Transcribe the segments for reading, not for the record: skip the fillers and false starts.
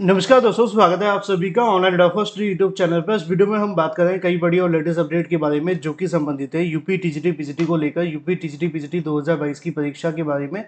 नमस्कार दोस्तों, स्वागत है आप सभी का ऑनलाइन फर्स्ट यूट्यूब चैनल पर। इस वीडियो में हम बात कर रहे हैं कई बड़ी और लेटेस्ट अपडेट के बारे में जो कि संबंधित है यूपी टीजीटी पीजीटी को लेकर। यूपी टीजीटी पीजीटी 2022 की परीक्षा के बारे में।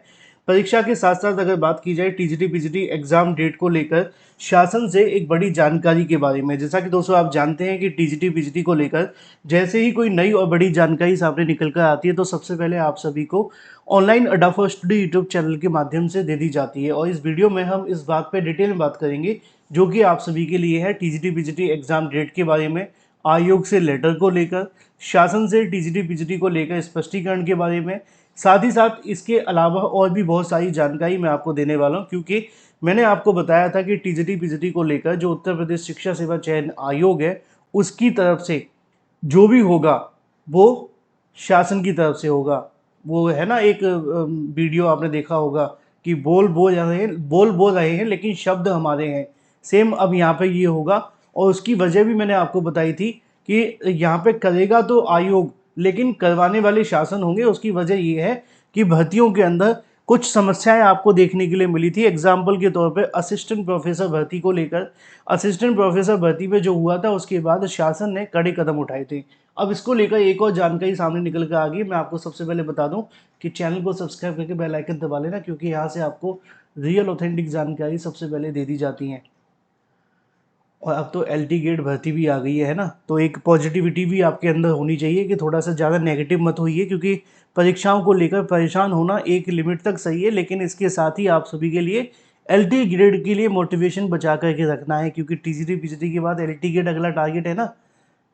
परीक्षा के साथ साथ अगर बात की जाए टीजीटी पीजीटी एग्जाम डेट को लेकर शासन से एक बड़ी जानकारी के बारे में। जैसा कि दोस्तों आप जानते हैं कि टीजीटी पीजीटी को लेकर जैसे ही कोई नई और बड़ी जानकारी सामने निकल कर आती है तो सबसे पहले आप सभी को ऑनलाइन अड्डा फर्स्ट स्टडी यूट्यूब चैनल के माध्यम से दे दी जाती है। और इस वीडियो में हम इस बात पे डिटेल में बात करेंगे जो कि आप सभी के लिए है टीजीटी पीजीटी एग्जाम डेट के बारे में, आयोग से लेटर को लेकर, शासन से टीजीटी पीजीटी को लेकर स्पष्टीकरण के बारे में। साथ ही साथ इसके अलावा और भी बहुत सारी जानकारी मैं आपको देने वाला हूँ, क्योंकि मैंने आपको बताया था कि टीजीटी पीजीटी को लेकर जो उत्तर प्रदेश शिक्षा सेवा चयन आयोग है उसकी तरफ से जो भी होगा वो शासन की तरफ से होगा। वो है ना, एक वीडियो आपने देखा होगा कि बोल बोल रहे हैं लेकिन शब्द हमारे हैं। सेम अब यहाँ पे ये होगा। और उसकी वजह भी मैंने आपको बताई थी कि यहाँ पे करेगा तो आयोग लेकिन करवाने वाले शासन होंगे। उसकी वजह ये है कि भर्तियों के अंदर कुछ समस्याएं आपको देखने के लिए मिली थी। एग्जाम्पल के तौर पे असिस्टेंट प्रोफेसर भर्ती को लेकर, असिस्टेंट प्रोफेसर भर्ती पे जो हुआ था उसके बाद शासन ने कड़े कदम उठाए थे। अब इसको लेकर एक और जानकारी सामने निकल कर आ गई। मैं आपको सबसे पहले बता दूं कि चैनल को सब्सक्राइब करके बेल आइकन दबा लेना, क्योंकि यहाँ से आपको रियल ऑथेंटिक जानकारी सबसे पहले दे दी जाती है। और अब तो एलटी गेट भर्ती भी आ गई है ना, तो एक पॉजिटिविटी भी आपके अंदर होनी चाहिए कि थोड़ा सा ज़्यादा नेगेटिव मत होइए, क्योंकि परीक्षाओं को लेकर परेशान होना एक लिमिट तक सही है, लेकिन इसके साथ ही आप सभी के लिए एलटी ग्रेड के लिए मोटिवेशन बचा करके रखना है, क्योंकि टीजीटी पीजीटी के बाद एलटी गेट अगला टारगेट है ना।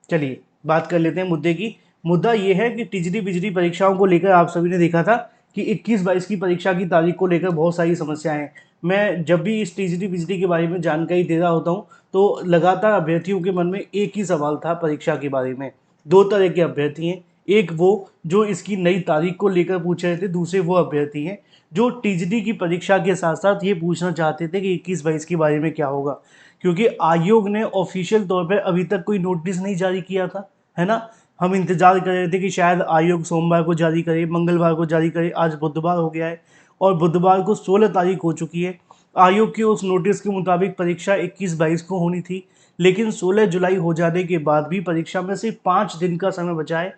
चलिए बात कर लेते हैं मुद्दे की। मुद्दा ये है कि टीजीटी पीजीटी परीक्षाओं को लेकर आप सभी ने देखा था कि 21-22 की परीक्षा की तारीख को लेकर बहुत सारी समस्याएं हैं। मैं जब भी इस टीजीटी पीजीटी के बारे में जानकारी दे रहा होता हूँ तो लगातार अभ्यर्थियों के मन में एक ही सवाल था परीक्षा के बारे में। दो तरह के अभ्यर्थी हैं, एक वो जो इसकी नई तारीख को लेकर पूछ रहे थे, दूसरे वो अभ्यर्थी हैं जो टीजीटी की परीक्षा के साथ साथ ये पूछना चाहते थे कि 21-22 के बारे में क्या होगा, क्योंकि आयोग ने ऑफिशियल तौर पर अभी तक कोई नोटिस नहीं जारी किया था, है ना। हम इंतजार कर रहे थे कि शायद आयोग सोमवार को जारी करे, मंगलवार को जारी करे। आज बुधवार हो गया है और बुधवार को 16 तारीख हो चुकी है। आयोग के उस नोटिस के मुताबिक परीक्षा 21-22 को होनी थी, लेकिन 16 जुलाई हो जाने के बाद भी परीक्षा में सिर्फ 5 दिन का समय बचा है।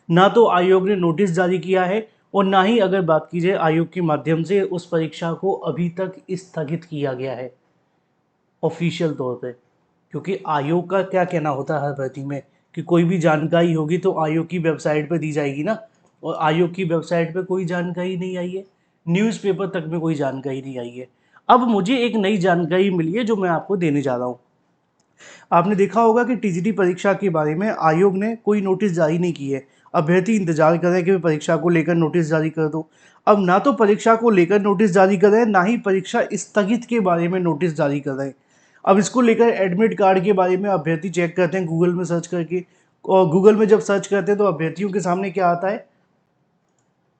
ना तो आयोग ने नोटिस जारी किया है और ना ही अगर बात की जाए आयोग के माध्यम से उस परीक्षा को अभी तक स्थगित किया गया है ऑफिशियल तौर पे। क्योंकि आयोग का क्या कहना होता है हर भर्ती में कि कोई भी जानकारी होगी तो आयोग की वेबसाइट पे दी जाएगी ना। और आयोग की वेबसाइट पे कोई जानकारी नहीं आई है, न्यूज़पेपर तक में कोई जानकारी नहीं आई है। अब मुझे एक नई जानकारी मिली है जो मैं आपको देने जा रहा हूँ। आपने देखा होगा कि टीजीटी परीक्षा के बारे में आयोग ने कोई नोटिस जारी नहीं की है। अभ्यर्थी इंतजार कर रहे हैं कि परीक्षा को लेकर नोटिस जारी कर दो। अब ना तो परीक्षा को लेकर नोटिस जारी कर रहे हैं, ना ही परीक्षा स्थगित के बारे में नोटिस जारी कर रहे हैं। अब इसको लेकर एडमिट कार्ड के बारे में अभ्यर्थी चेक करते हैं गूगल में सर्च करके, और गूगल में जब सर्च करते हैं तो अभ्यर्थियों के सामने क्या आता है।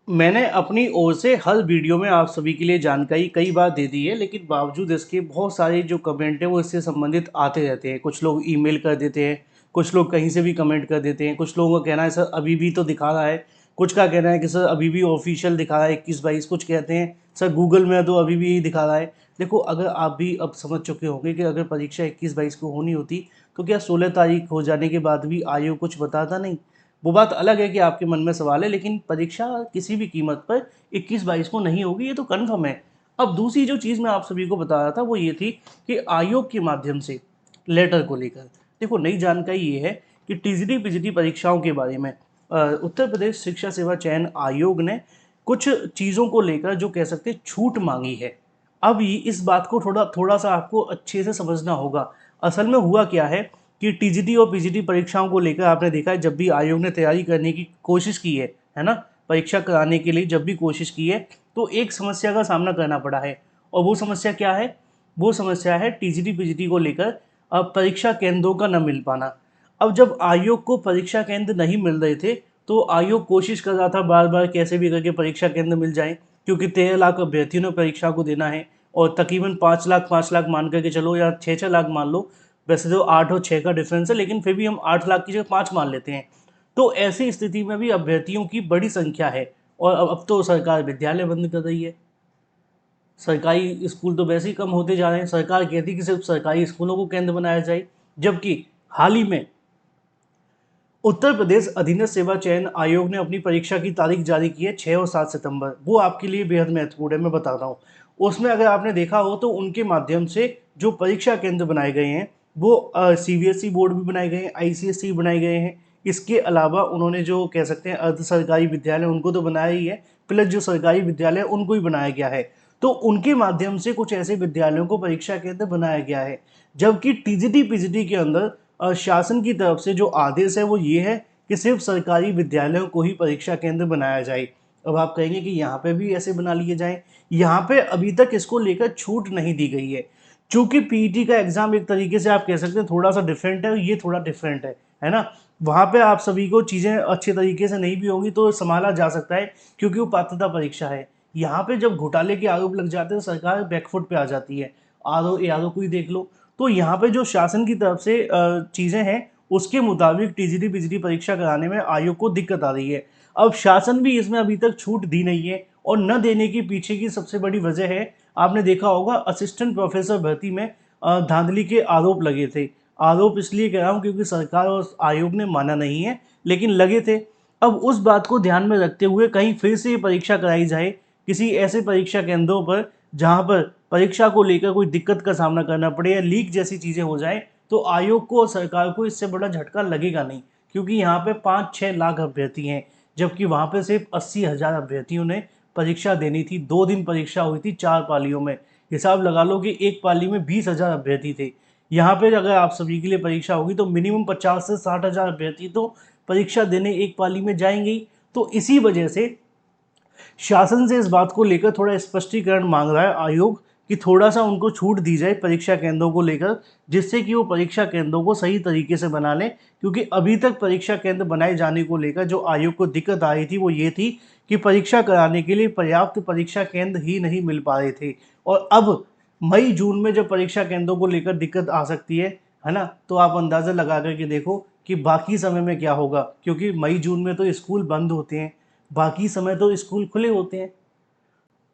मैंने अपनी ओर से हर वीडियो में आप सभी के लिए जानकारी कई बार दे दी है, लेकिन बावजूद इसके बहुत सारे जो कमेंट हैं वो इससे संबंधित आते रहते हैं। कुछ लोग ईमेल कर देते हैं, कुछ लोग कहीं से भी कमेंट कर देते हैं। कुछ लोगों का कहना है सर अभी भी तो दिखा रहा है, कुछ का कहना है कि सर अभी भी ऑफिशियल दिखा रहा है 21-22, कुछ कहते हैं सर गूगल में तो अभी भी यही दिखा रहा है। देखो, अगर आप भी अब समझ चुके होंगे कि अगर परीक्षा 21-22 को होनी होती तो क्या 16 तारीख हो जाने के बाद भी आयोग कुछ बताता नहीं। वो बात अलग है कि आपके मन में सवाल है, लेकिन परीक्षा किसी भी कीमत पर 21-22 को नहीं होगी, ये तो कन्फर्म है। अब दूसरी जो चीज़ मैं आप सभी को बता रहा था वो ये थी कि आयोग के माध्यम से लेटर को लेकर देखो नई जानकारी ये है कि टीजीटी पीजीटी परीक्षाओं के बारे में उत्तर प्रदेश शिक्षा सेवा चयन आयोग ने कुछ चीज़ों को लेकर जो कह सकते हैं छूट मांगी है। अब इस बात को थोड़ा थोड़ा सा आपको अच्छे से समझना होगा। असल में हुआ क्या है कि टीजीटी और पीजीटी परीक्षाओं को लेकर आपने देखा है जब भी आयोग ने तैयारी करने की कोशिश की है ना, परीक्षा कराने के लिए जब भी कोशिश की है तो एक समस्या का सामना करना पड़ा है। और वो समस्या क्या है? वो समस्या है टीजीटी पीजीटी को लेकर परीक्षा केंद्रों का न मिल पाना। अब जब आयोग को परीक्षा केंद्र नहीं मिल रहे थे तो आयोग कोशिश कर रहा था बार बार कैसे भी करके परीक्षा केंद्र मिल जाए, क्योंकि 13 लाख अभ्यर्थियों ने परीक्षा को देना है और तकरीबन 5 लाख मान करके चलो या 6-6 लाख मान लो। वैसे तो 8 और 6 का डिफरेंस है, लेकिन फिर भी हम 8 लाख की जगह 5 मान लेते हैं। तो ऐसी स्थिति में भी अभ्यर्थियों की बड़ी संख्या है और अब तो सरकार विद्यालय बंद कर रही है। सरकारी स्कूल तो वैसे ही कम होते जा रहे हैं। सरकार कहती है कि सिर्फ सरकारी स्कूलों को केंद्र बनाया जाए, जबकि हाल ही में उत्तर प्रदेश अधीनस्थ सेवा चयन आयोग ने अपनी परीक्षा की तारीख जारी की है 6 और 7 सितंबर। वो आपके लिए बेहद महत्वपूर्ण है, मैं बता रहा हूँ। उसमें अगर आपने देखा हो तो उनके माध्यम से जो परीक्षा केंद्र बनाए गए हैं वो सीबीएसई बोर्ड भी बनाए गए हैं, आईसीएसई बनाए गए हैं। इसके अलावा उन्होंने जो कह सकते हैं अर्ध सरकारी विद्यालय उनको तो बनाया ही है, प्लस जो सरकारी विद्यालय उनको भी बनाया गया है। तो उनके माध्यम से कुछ ऐसे विद्यालयों को परीक्षा केंद्र बनाया गया है। जबकि टीजीटी पीजीटी के अंदर शासन की तरफ से जो आदेश है वो ये है कि सिर्फ सरकारी विद्यालयों को ही परीक्षा केंद्र बनाया जाए। अब आप कहेंगे कि यहाँ पे भी ऐसे बना लिए जाएं। यहाँ पे अभी तक इसको लेकर छूट नहीं दी गई है। चूंकि पीईटी का एग्जाम एक तरीके से आप कह सकते हैं थोड़ा सा डिफरेंट है, ये थोड़ा डिफरेंट है ना। वहाँ पे आप सभी को चीज़ें अच्छे तरीके से नहीं भी होंगी तो संभाला जा सकता है, क्योंकि वो पात्रता परीक्षा है। यहाँ पे जब घोटाले के आरोप लग जाते हैं तो सरकार बैकफुट पे आ जाती है। आरओ एआरओ को ही देख लो। तो यहाँ पे जो शासन की तरफ से चीज़ें हैं उसके मुताबिक टीजीटी पीजीटी परीक्षा कराने में आयोग को दिक्कत आ रही है। अब शासन भी इसमें अभी तक छूट दी नहीं है, और न देने के पीछे की सबसे बड़ी वजह है, आपने देखा होगा असिस्टेंट प्रोफेसर भर्ती में धांधली के आरोप लगे थे। आरोप इसलिए कह रहा हूँ क्योंकि सरकार और आयोग ने माना नहीं है, लेकिन लगे थे। अब उस बात को ध्यान में रखते हुए कहीं फिर से ये परीक्षा कराई जाए किसी ऐसे परीक्षा केंद्रों पर जहाँ पर परीक्षा को लेकर कोई दिक्कत का सामना करना पड़े या लीक जैसी चीज़ें हो जाए, तो आयोग को और सरकार को इससे बड़ा झटका लगेगा नहीं। क्योंकि यहाँ पे 5-6 लाख अभ्यर्थी हैं, जबकि वहाँ पे सिर्फ 80,000 अभ्यर्थियों ने परीक्षा देनी थी। 2 दिन परीक्षा हुई थी 4 पालियों में। हिसाब लगा लो कि एक पाली में 20,000 अभ्यर्थी थे। यहाँ पे अगर आप सभी के लिए परीक्षा होगी तो मिनिमम 50 से 60,000 अभ्यर्थी तो परीक्षा देने एक पाली में जाएंगे ही। तो इसी वजह से शासन से इस बात को लेकर थोड़ा स्पष्टीकरण मांग रहा है आयोग कि थोड़ा सा उनको छूट दी जाए परीक्षा केंद्रों को लेकर, जिससे कि वो परीक्षा केंद्रों को सही तरीके से बना लें। क्योंकि अभी तक परीक्षा केंद्र बनाए जाने को लेकर जो आयोग को दिक्कत आ रही थी वो ये थी कि परीक्षा कराने के लिए पर्याप्त परीक्षा केंद्र ही नहीं मिल पा रहे थे। और अब मई जून में जब परीक्षा केंद्रों को लेकर दिक्कत आ सकती है ना, तो आप अंदाज़ा लगा करके देखो कि बाकी समय में क्या होगा। क्योंकि मई जून में तो स्कूल बंद होते हैं, बाकी समय तो स्कूल खुले होते हैं।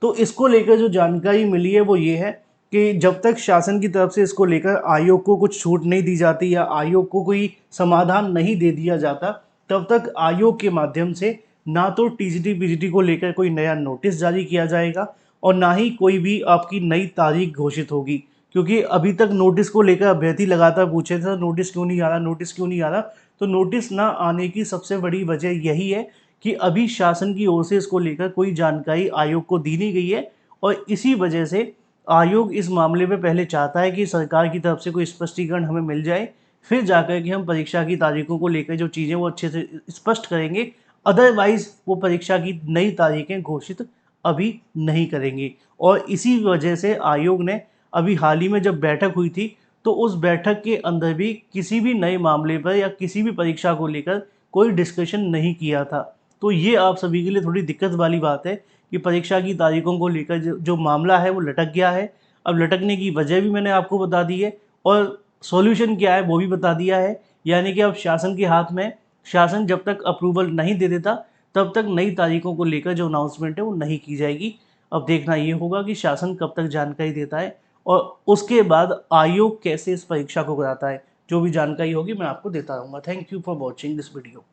तो इसको लेकर जो जानकारी मिली है वो ये है कि जब तक शासन की तरफ से इसको लेकर आयोग को कुछ छूट नहीं दी जाती या आयोग को कोई समाधान नहीं दे दिया जाता, तब तक आयोग के माध्यम से ना तो टीजीटी पीजीटी को लेकर कोई नया नोटिस जारी किया जाएगा और ना ही कोई भी आपकी नई तारीख घोषित होगी। क्योंकि अभी तक नोटिस को लेकर अभ्यर्थी लगातार पूछे थे नोटिस क्यों नहीं आ रहा, नोटिस क्यों नहीं आ रहा। तो नोटिस ना आने की सबसे बड़ी वजह यही है कि अभी शासन की ओर से इसको लेकर कोई जानकारी आयोग को दी नहीं गई है। और इसी वजह से आयोग इस मामले में पहले चाहता है कि सरकार की तरफ से कोई स्पष्टीकरण हमें मिल जाए, फिर जाकर के हम परीक्षा की तारीखों को लेकर जो चीज़ें वो अच्छे से स्पष्ट करेंगे। अदरवाइज वो परीक्षा की नई तारीखें घोषित अभी नहीं करेंगे। और इसी वजह से आयोग ने अभी हाल ही में जब बैठक हुई थी तो उस बैठक के अंदर भी किसी भी नए मामले पर या किसी भी परीक्षा को लेकर कोई डिस्कशन नहीं किया था। तो ये आप सभी के लिए थोड़ी दिक्कत वाली बात है कि परीक्षा की तारीखों को लेकर जो मामला है वो लटक गया है। अब लटकने की वजह भी मैंने आपको बता दी है और सॉल्यूशन क्या है वो भी बता दिया है। यानी कि अब शासन के हाथ में, शासन जब तक अप्रूवल नहीं दे देता तब तक नई तारीखों को लेकर जो अनाउंसमेंट है वो नहीं की जाएगी। अब देखना ये होगा कि शासन कब तक जानकारी देता है और उसके बाद आयोग कैसे इस परीक्षा को कराता है। जो भी जानकारी होगी मैं आपको देता रहूँगा। Thank you for watching this video.